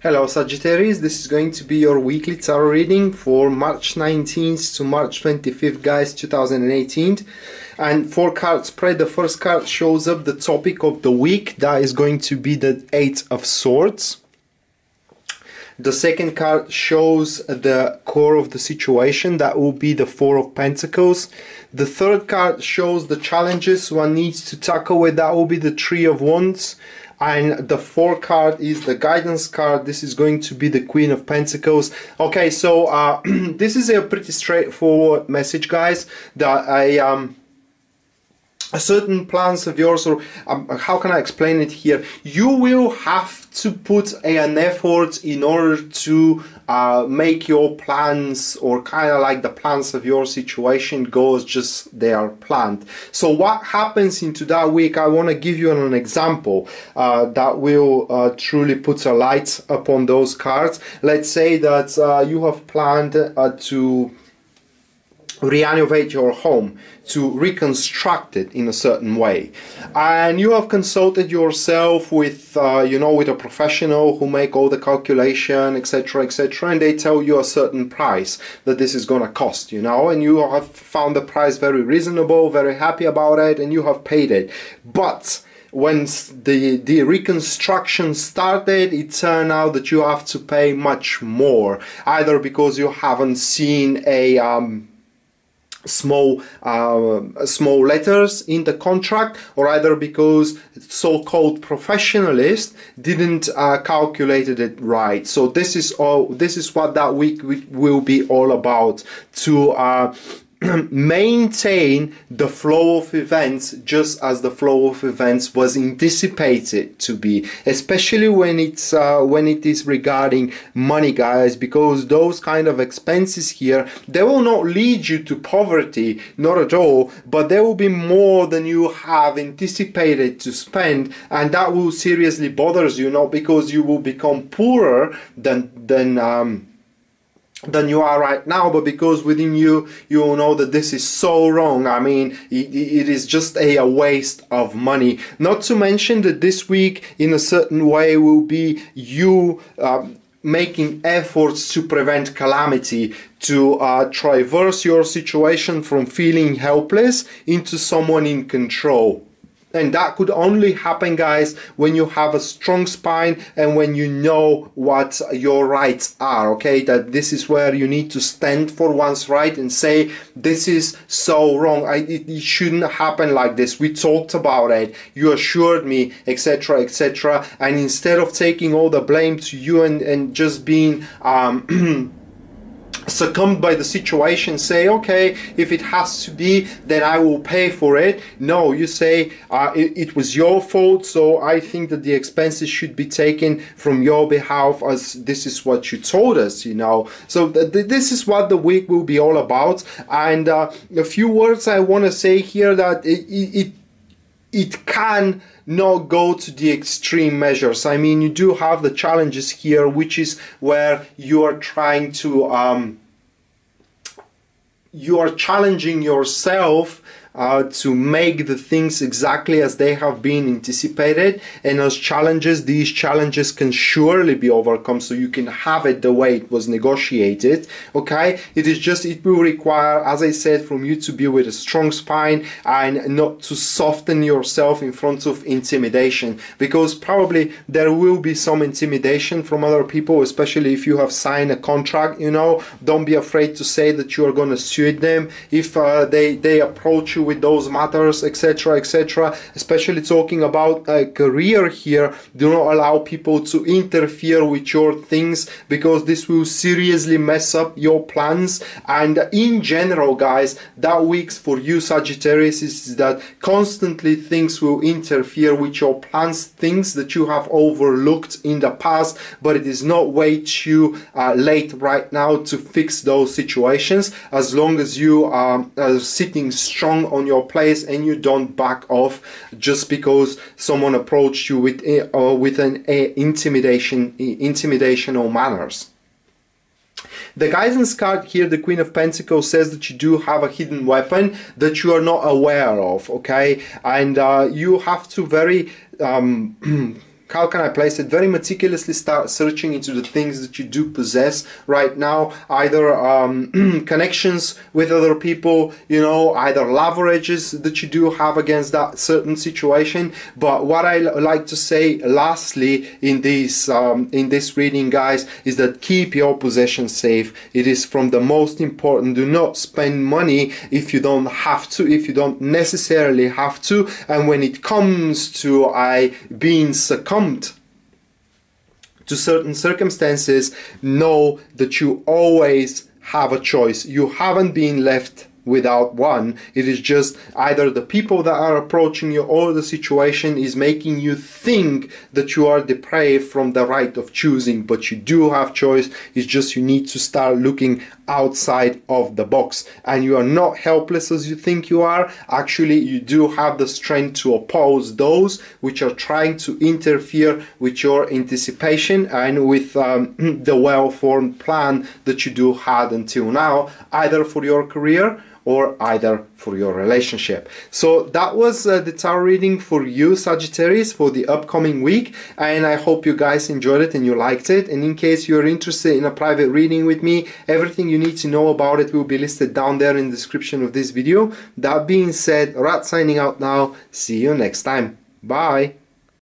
Hello Sagittarius, this is going to be your weekly tarot reading for March 19th to March 25th, guys, 2018. And 4-card spread. The first card shows up the topic of the week. That is going to be the Eight of Swords. The second card shows the core of the situation. That will be the Four of Pentacles. The third card shows the challenges one needs to tackle with. That will be the Three of Wands. And the fourth card is the guidance card. This is going to be the Queen of Pentacles. Okay, so this is a pretty straightforward message, guys, that certain plans of yours, or how can I explain it here? You will have to put an effort in order to make your plans, or kind of like the plans of your situation, goes just they are planned. So what happens into that week? I want to give you an example that will truly put a light upon those cards. Let's say that you have planned to renovate your home, to reconstruct it in a certain way, and you have consulted yourself with with a professional who make all the calculation, etc., etc., and they tell you a certain price that this is gonna cost, and you have found the price very reasonable, very happy about it, and you have paid it. But when the reconstruction started, it turned out that you have to pay much more, either because you haven't seen a small letters in the contract, or either because so-called professionalist didn't calculated it right. So this is what that week will be all about, to maintain the flow of events just as the flow of events was anticipated to be, especially when it is regarding money, guys, because those kind of expenses here, they will not lead you to poverty, not at all, but there will be more than you have anticipated to spend, and that will seriously bothers you, not because you will become poorer than you are right now, but because within you will know that this is so wrong. I mean, it is just a waste of money. Not to mention that this week in a certain way will be you making efforts to prevent calamity, to traverse your situation from feeling helpless into someone in control. And that could only happen, guys, when you have a strong spine and when you know what your rights are, okay? That this is where you need to stand for one's right and say, this is so wrong. It shouldn't happen like this. We talked about it. You assured me, etc., etc. And instead of taking all the blame to you and just being succumbed by the situation, say, okay, if it has to be, then I will pay for it. No, you say it was your fault, so I think that the expenses should be taken from your behalf, as this is what you told us, So this is what the week will be all about. And a few words I want to say here, that it can not go to the extreme measures. I mean, you do have the challenges here, which is where you are trying to you are challenging yourself to make the things exactly as they have been anticipated, and as challenges, these challenges can surely be overcome, so you can have it the way it was negotiated, okay? It will require, as I said, from you to be with a strong spine and not to soften yourself in front of intimidation, because probably there will be some intimidation from other people, especially if you have signed a contract, Don't be afraid to say that you are going to sue them if they approach you with those matters, etc., etc. Especially talking about a career here, do not allow people to interfere with your things, because this will seriously mess up your plans. And in general, guys, that week for you Sagittarius is that constantly things will interfere with your plans, things that you have overlooked in the past, but it is not way too late right now to fix those situations, as long as you are sitting strong on your place and you don't back off just because someone approached you with an intimidational manners. The guidance card here, the Queen of Pentacles, says that you do have a hidden weapon that you are not aware of, okay? And you have to very how can I place it? Very meticulously start searching into the things that you do possess right now, either connections with other people, you know, either leverages that you do have against that certain situation. But what I like to say lastly in this reading, guys, is that keep your possessions safe. It is from the most important. Do not spend money if you don't have to, if you don't necessarily have to. And when it comes to being succumbed to certain circumstances, know that you always have a choice. You haven't been left without one. It is just either the people that are approaching you or the situation is making you think that you are deprived from the right of choosing, but you do have choice. It's just you need to start looking outside of the box, and you are not helpless as you think you are. Actually, you do have the strength to oppose those which are trying to interfere with your anticipation and with the well-formed plan that you do had until now, either for your career or either for your relationship. So that was the tarot reading for you, Sagittarius, for the upcoming week, and I hope you guys enjoyed it and you liked it. And in case you're interested in a private reading with me, everything you need to know about it will be listed down there in the description of this video. That being said, Rat signing out now. See you next time. Bye.